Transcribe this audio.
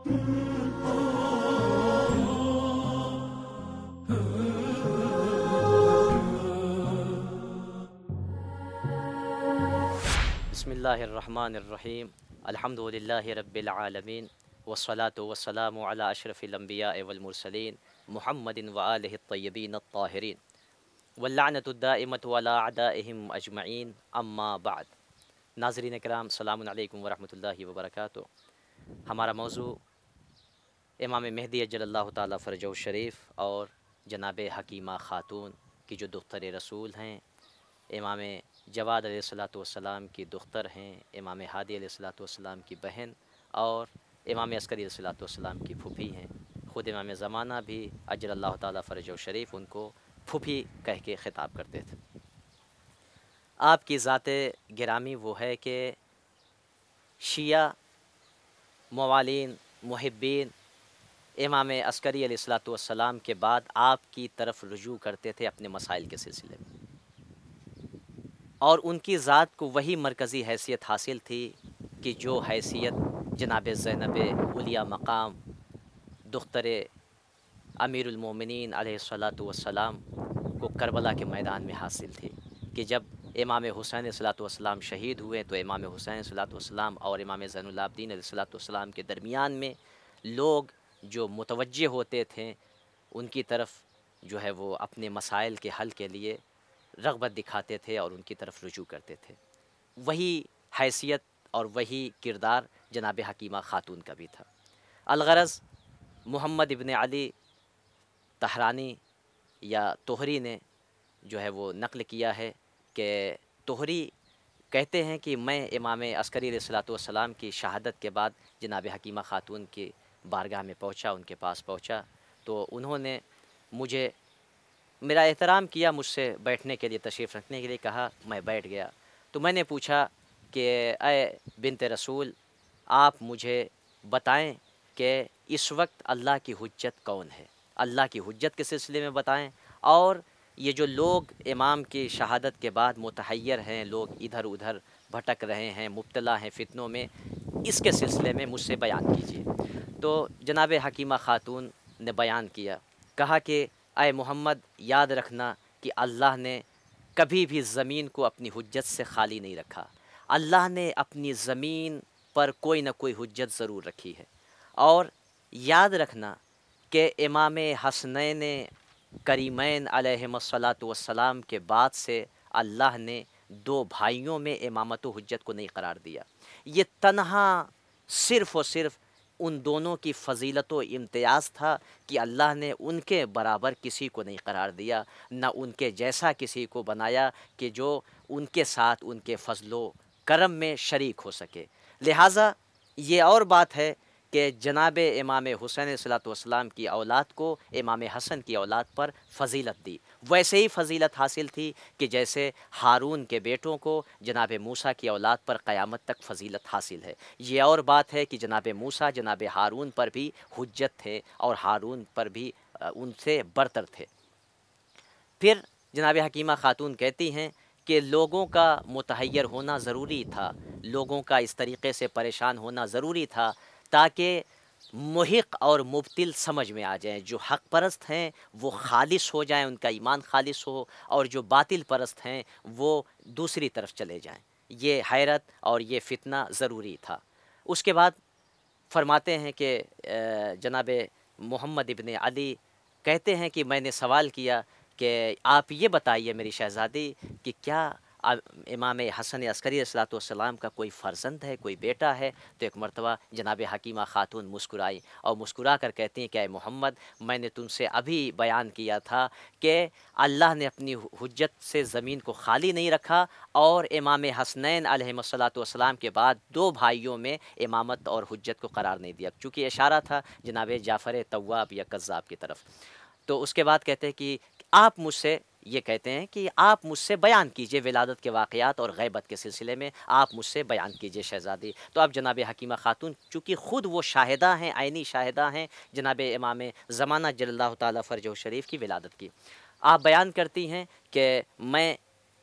بسم اللہ الرحمن الرحیم الحمدللہ رب العالمین والصلاة والسلام علی اشرف الانبیاء والمرسلین محمد وآلہ الطیبین الطاہرین واللعنۃ الدائمۃ علی اعدائہم اجمعین اما بعد۔ ناظرین کرام، السلام علیکم ورحمۃ اللہ وبرکاتہ۔ ہمارا موضوع امام مہدی اجل اللہ تعالیٰ فرجہ الشریف اور جناب حکیمہ خاتون کی جو دختر رسول ہیں، امام جواد علیہ الصلاۃ والسلام کی دختر ہیں، امام ہادی علیہ الصلاۃ والسلام کی بہن، اور امام عسکری علیہ الصلاۃ والسلام کی پھوپھی ہیں۔ خود امام زمانہ بھی اجل اللہ تعالیٰ فرجہ الشریف ان کو پھوپھی کہہ کے خطاب کرتے تھے۔ آپ کی ذات گرامی وہ ہے کہ شیعہ موالین محبین امام عسکری علیہ الصلاۃ والسلام کے بعد آپ کی طرف رجوع کرتے تھے اپنے مسائل کے سلسلے میں، اور ان کی ذات کو وہی مرکزی حیثیت حاصل تھی کہ جو حیثیت جناب زینب علیہ مقام دختر امیر المومنین علیہ الصلاۃ والسلام کو کربلا کے میدان میں حاصل تھی، کہ جب امام حسین علیہ الصلاۃ والسلام شہید ہوئے تو امام حسین علیہ الصلاۃ والسلام اور امام زین العابدین علیہ الصلاۃ والسلام کے درمیان میں لوگ جو متوجہ ہوتے تھے ان کی طرف جو ہے وہ اپنے مسائل کے حل کے لیے رغبت دکھاتے تھے اور ان کی طرف رجوع کرتے تھے۔ وہی حیثیت اور وہی کردار جناب حکیمہ خاتون کا بھی تھا۔ الغرض محمد ابن علی طحرانی یا طہری نے جو ہے وہ نقل کیا ہے کہ طہری کہتے ہیں کہ میں امام عسکری علیہ الصلاۃ والسلام کی شہادت کے بعد جناب حکیمہ خاتون کی بارگاہ میں پہنچا، ان کے پاس پہنچا تو انہوں نے مجھے میرا احترام کیا، مجھ سے بیٹھنے کے لیے تشریف رکھنے کے لیے کہا، میں بیٹھ گیا۔ تو میں نے پوچھا کہ اے بنت رسول، آپ مجھے بتائیں کہ اس وقت اللہ کی حجت کون ہے، اللہ کی حجت کے سلسلے میں بتائیں، اور یہ جو لوگ امام کی شہادت کے بعد متحیر ہیں، لوگ ادھر ادھر بھٹک رہے ہیں، مبتلا ہیں فتنوں میں، اس کے سلسلے میں مجھ سے بیان کیجیے۔ تو جناب حکیمہ خاتون نے بیان کیا، کہا کہ اے محمد، یاد رکھنا کہ اللہ نے کبھی بھی زمین کو اپنی حجت سے خالی نہیں رکھا۔ اللہ نے اپنی زمین پر کوئی نہ کوئی حجت ضرور رکھی ہے، اور یاد رکھنا کہ امام حسنین کریمین علیہم الصلاۃ والسلام کے بعد سے اللہ نے دو بھائیوں میں امامت و حجت کو نہیں قرار دیا۔ یہ تنہا صرف اور صرف ان دونوں کی فضیلت و امتیاز تھا کہ اللہ نے ان کے برابر کسی کو نہیں قرار دیا، نہ ان کے جیسا کسی کو بنایا کہ جو ان کے ساتھ ان کے فضل و کرم میں شریک ہو سکے۔ لہٰذا یہ اور بات ہے کہ جناب امام حسین علیہ الصلاۃ والسلام کی اولاد کو امام حسن کی اولاد پر فضیلت دی، ویسے ہی فضیلت حاصل تھی کہ جیسے ہارون کے بیٹوں کو جناب موسیٰ کی اولاد پر قیامت تک فضیلت حاصل ہے۔ یہ اور بات ہے کہ جناب موسیٰ جناب ہارون پر بھی حجت تھے اور ہارون پر بھی ان سے برتر تھے۔ پھر جناب حکیمہ خاتون کہتی ہیں کہ لوگوں کا متحیر ہونا ضروری تھا، لوگوں کا اس طریقے سے پریشان ہونا ضروری تھا تاکہ محق اور مبتل سمجھ میں آ جائیں، جو حق پرست ہیں وہ خالص ہو جائیں، ان کا ایمان خالص ہو، اور جو باطل پرست ہیں وہ دوسری طرف چلے جائیں۔ یہ حیرت اور یہ فتنہ ضروری تھا۔ اس کے بعد فرماتے ہیں کہ جناب محمد ابن علی کہتے ہیں کہ میں نے سوال کیا کہ آپ یہ بتائیے میری شہزادی کہ کیا امام حسن عسکری علیہ الصلاۃ والسلام کا کوئی فرزند ہے، کوئی بیٹا ہے؟ تو ایک مرتبہ جناب حکیمہ خاتون مسکرائی اور مسکرا کر کہتی ہیں کہ اے محمد، میں نے تم سے ابھی بیان کیا تھا کہ اللہ نے اپنی حجت سے زمین کو خالی نہیں رکھا، اور امام حسنین علیہم الصلاۃ والسلام کے بعد دو بھائیوں میں امامت اور حجت کو قرار نہیں دیا، چونکہ اشارہ تھا جناب جعفر تواب یا کذاب کی طرف۔ تو اس کے بعد کہتے ہیں کہ آپ مجھ سے یہ کہتے ہیں کہ آپ مجھ سے بیان کیجئے ولادت کے واقعات اور غیبت کے سلسلے میں، آپ مجھ سے بیان کیجئے شہزادی۔ تو اب جناب حکیمہ خاتون چونکہ خود وہ شاہدہ ہیں، عینی شاہدہ ہیں جناب امام زمانہ جل اللہ تعالیٰ فرجہ شریف کی ولادت کی، آپ بیان کرتی ہیں کہ میں